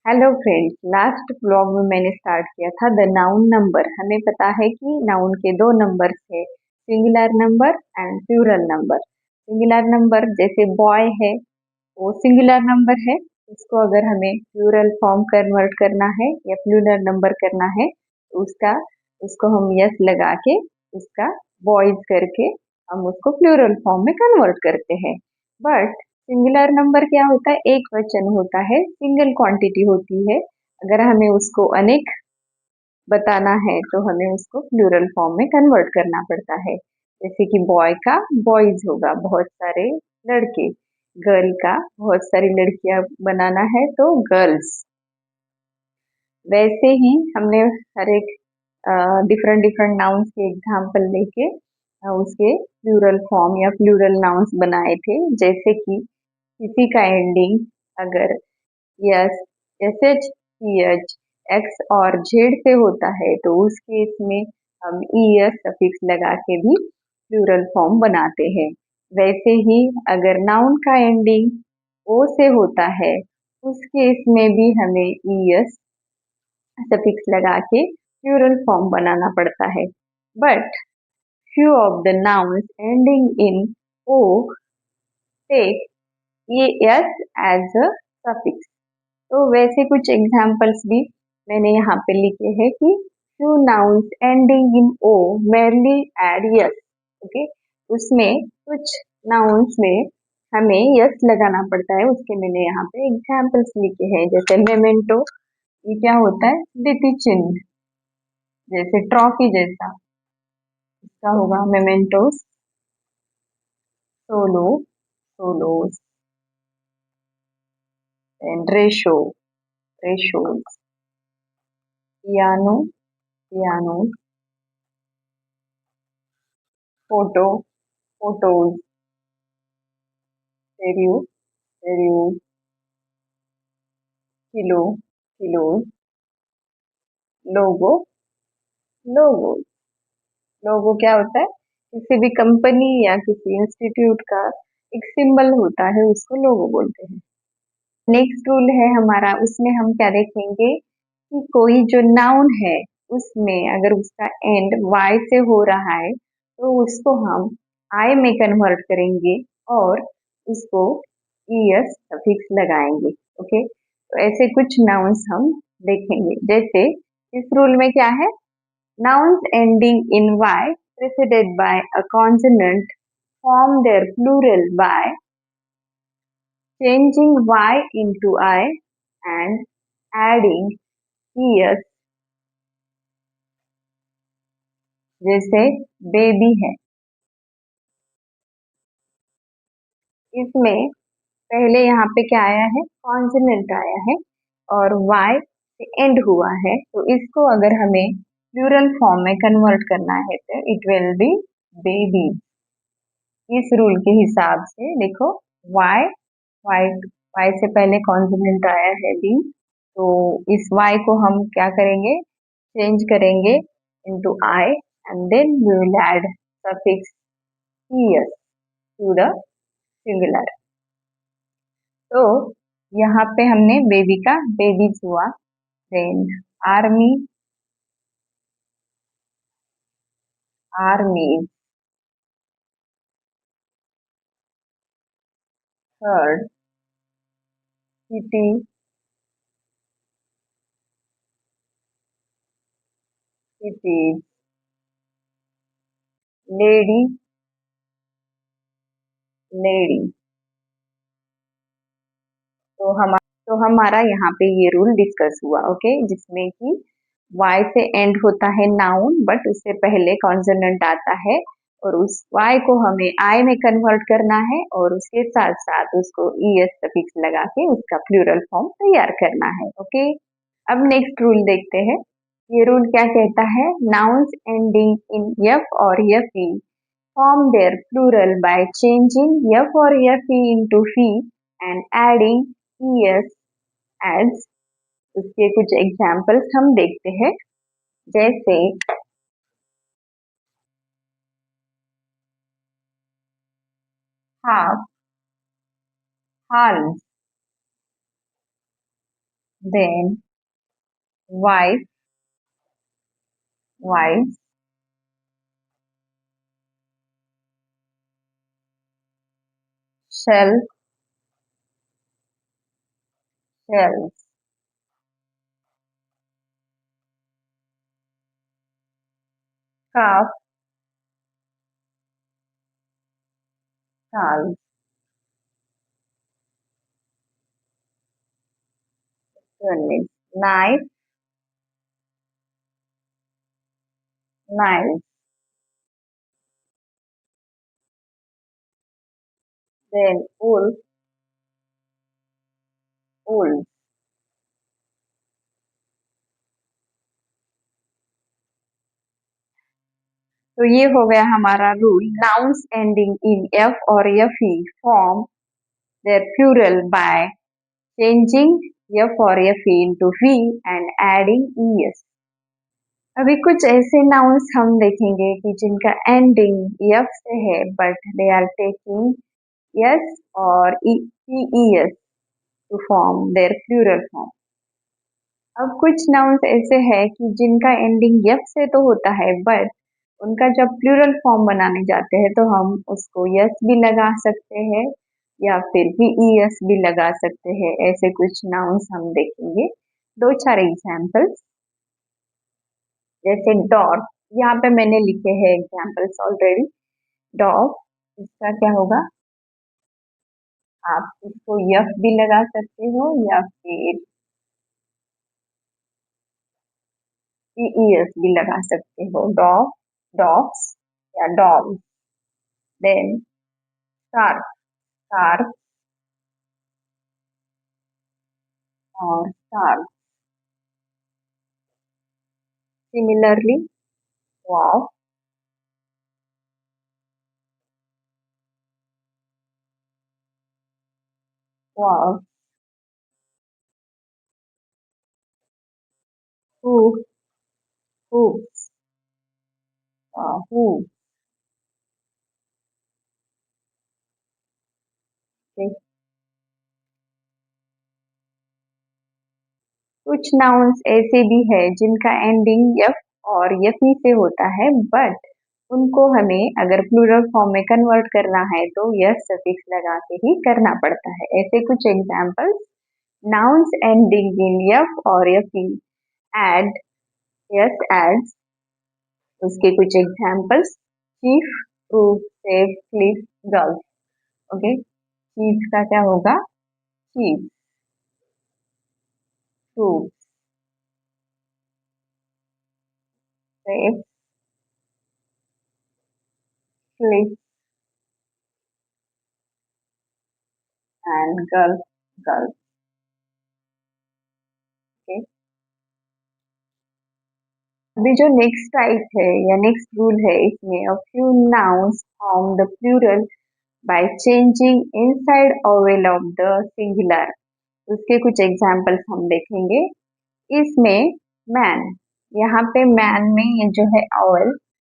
Hello friends, last blog में मैंने start किया था द नाउन नंबर। हमें पता है कि नाउन के दो नंबर्स है, singular number and plural number. Singular number जैसे बॉय है, वो सिंगुलर नंबर है। उसको अगर हमें प्लूरल फॉर्म कन्वर्ट करना है या प्लूरल नंबर करना है तो उसका उसको हम यस लगा के उसका बॉयज करके हम उसको प्लूरल फॉर्म में कन्वर्ट करते हैं। बट सिंगुलर नंबर क्या होता है? एक वचन होता है, सिंगल क्वांटिटी होती है। अगर हमें उसको अनेक बताना है तो हमें उसको प्लूरल फॉर्म में कन्वर्ट करना पड़ता है। जैसे कि बॉय का बॉयज होगा, बहुत सारे लड़के। गर्ल का बहुत सारी लड़कियां बनाना है तो गर्ल्स। वैसे ही हमने हर एक डिफरेंट डिफरेंट नाउन्स के एग्जाम्पल लेके उसके प्लूरल फॉर्म या प्लूरल नाउन्स बनाए थे। जैसे कि किसी का एंडिंग अगर S, S H, C H, X और जेड से होता है तो उस केस में हम ई एस सफिक्स लगा के भी प्लूरल फॉर्म बनाते हैं। वैसे ही अगर नाउन का एंडिंग ओ से होता है उस केस में भी हमें ई एस सफिक्स लगा के प्लूरल फॉर्म बनाना पड़ता है। But few of the nouns ending in o take es as a suffix। तो वैसे कुछ एग्जाम्पल्स भी मैंने यहाँ पे लिखे हैं कि few nouns ending in o merely add yes। Okay, उसमें कुछ नाउन्स में हमें यस लगाना पड़ता है, उसके मैंने यहाँ पे एग्जाम्पल्स लिखे हैं। जैसे मेमेंटो, ये क्या होता है? स्मृति चिन्ह। जैसे ट्रॉफी जैसा, इसका होगा mementos. Solo, solos. And ratio, ratios. Piano, pianos. Photo, photos. Stereo, stereos. Kilo, kilos. Logo, logos. Logo क्या होता है? किसी भी कंपनी या किसी इंस्टीट्यूट का एक सिंबल होता है, उसको लोगो बोलते हैं। नेक्स्ट रूल है हमारा, उसमें हम क्या देखेंगे कि कोई जो नाउन है उसमें अगर उसका एंड वाई से हो रहा है तो उसको हम आई में कन्वर्ट करेंगे और उसको ईएस सफिक्स लगाएंगे। ओके, तो ऐसे कुछ नाउन्स हम देखेंगे। जैसे इस रूल में क्या है? Nouns ending in Y preceded by a consonant form their plural by changing y into I and adding es। जैसे बेबी है, इसमें पहले यहाँ पे क्या आया है? कॉन्सोनेंट आया है और y से एंड हुआ है, तो इसको अगर हमें प्लूरल फॉर्म में कन्वर्ट करना है तो इट विल बी बेबी। इस रूल के हिसाब से देखो, y y y से पहले कॉन्सोनेंट आया है बी, तो इस y को हम क्या करेंगे? चेंज करेंगे into I and then we will add suffix es to the singular। तो यहाँ पे हमने बेबी का बेबीज हुआ, then army, armies. Third city, cities. Lady, lady. तो हमारा यहाँ पे ये रूल डिस्कस हुआ। ओके, जिसमें कि y से एंड होता है नाउन बट उससे पहले कॉन्सोनेंट आता है और उस y को हमें I में कन्वर्ट करना है और उसके साथ साथ उसको es सफिक्स लगा के उसका प्लूरल फॉर्म तैयार करना है। ओके, अब नेक्स्ट रूल देखते हैं। ये रूल क्या कहता है? नाउन्स एंडिंग इन f और fe form their plural by changing f or fe into fe and adding es as। उसके कुछ एग्जाम्पल्स हम देखते हैं। जैसे half, half. then wife, wives, shell, shells, calf, calves, furnace, knife, knives, then wolf, wolves. तो ये हो गया हमारा rule. Nouns ending in F और F E form their plural by changing F और F E into V and adding E. S कुछ ऐसे nouns हम देखेंगे कि जिनका एंडिंग एफ से है but they are taking S और E S to form their plural form. अब कुछ नाउन्स ऐसे हैं कि जिनका एंडिंग एफ से तो होता है बट उनका जब प्लूरल फॉर्म बनाने जाते हैं तो हम उसको यस भी लगा सकते हैं या फिर वीईएस भी लगा सकते हैं। ऐसे कुछ नाउन्स हम देखेंगे। दो चार एग्जाम्पल्स, जैसे डॉग, यहाँ पे मैंने लिखे हैं एग्जाम्पल्स ऑलरेडी। डॉग, इसका क्या होगा? आप इसको यफ भी लगा सकते हो या फिर ईएस भी लगा सकते हो। डॉग, डॉग्स या डॉग। देन स्कार्फ, स्कार्फ और स्कार्फ। सिमिलरली वाव, वाव, hoof, hooves, hooves। Okay। कुछ नाउन्स ऐसे भी है जिनका एंडिंग यफ और यफी से होता है बट उनको हमें अगर प्लूरल फॉर्म में कन्वर्ट करना है तो यस सफिक्स लगा के ही करना पड़ता है। ऐसे कुछ एग्जांपल्स, नाउन्स एंडिंग इन यफ और यफी एड यस एड्स। उसके कुछ examples, chief, proof, safe, Cliff, girls. Okay, chief का क्या होगा? Chief, proof, safe, Cliff and girls, girls. Okay, अभी जो नेक्स्ट टाइप है या नेक्स्ट रूल है इसमें a few nouns form the plural by changing inside vowel of the singular. उसके कुछ एग्जांपल्स हम देखेंगे। इसमें मैन, यहाँ पे मैन में ये जो है ओवेल,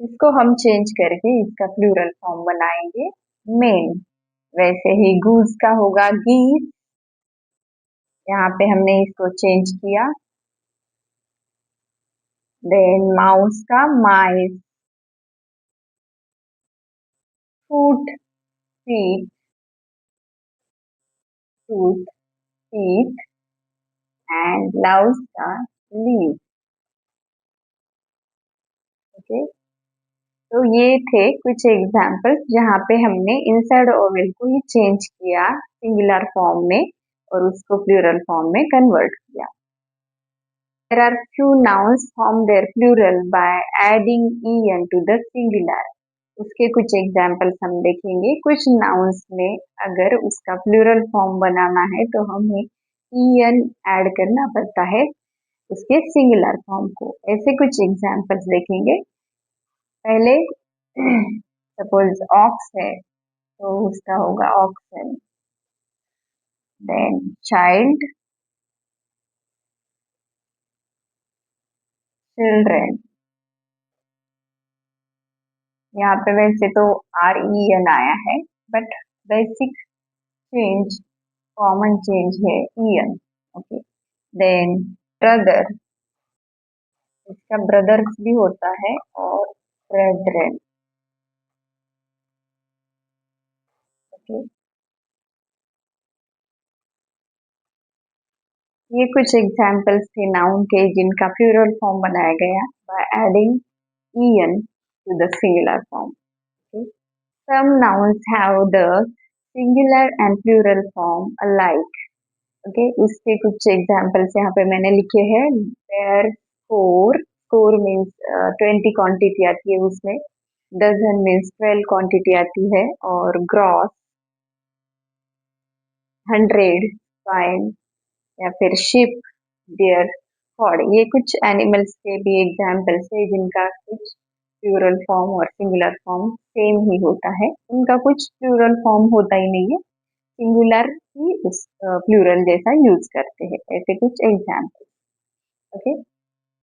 इसको हम चेंज करके इसका प्लूरल फॉर्म बनाएंगे मेन। वैसे ही गूज का होगा गीस, यहाँ पे हमने इसको चेंज किया। देन माउस का mice, foot, feet, tooth, teeth and louse का लीव। ओके, तो ये थे कुछ एग्जाम्पल्स जहाँ पे हमने इनसाइड ओवेल को ही चेंज किया सिंगुलर फॉर्म में और उसको प्लूरल फॉर्म में कन्वर्ट किया। There are few nouns form their plural by adding en to the singular। उसके कुछ एग्जाम्पल्स हम देखेंगे। कुछ नाउन्स में अगर उसका प्लूरल फॉर्म बनाना है तो हमें en ऐड करना पड़ता है उसके सिंगुलर फॉर्म को। ऐसे कुछ एग्जाम्पल्स देखेंगे। पहले सपोज ऑक्स है तो उसका होगा ऑक्सन। Then child, children. यहाँ पे वैसे तो REN आया है but basic change, common change है EN। ओके, देन ब्रदर, इसका ब्रदर्स भी होता है, और ब्रेथरेन। ओके, ये कुछ एग्जाम्पल्स थे नाउन के जिनका प्लूरल फॉर्म बनाया गया by adding en to the singular form. Okay. Some nouns have the singular and plural form alike. Okay, उसके कुछ एग्जाम्पल्स यहाँ पे मैंने लिखे हैं। There score, score means 20 quantity आती है उसमें, डजन मीन्स 12 क्वांटिटी आती है, और ग्रॉस 100, फाइन, या फिर शिप, डियर, हॉर्ड। ये कुछ एनिमल्स के भी एग्जाम्पल्स है जिनका कुछ प्लूरल फॉर्म और सिंगुलर फॉर्म सेम ही होता है, उनका कुछ प्लूरल फॉर्म होता ही नहीं है, सिंगुलर ही उस प्लूरल जैसा यूज करते हैं। ऐसे कुछ एग्जाम्पल। ओके।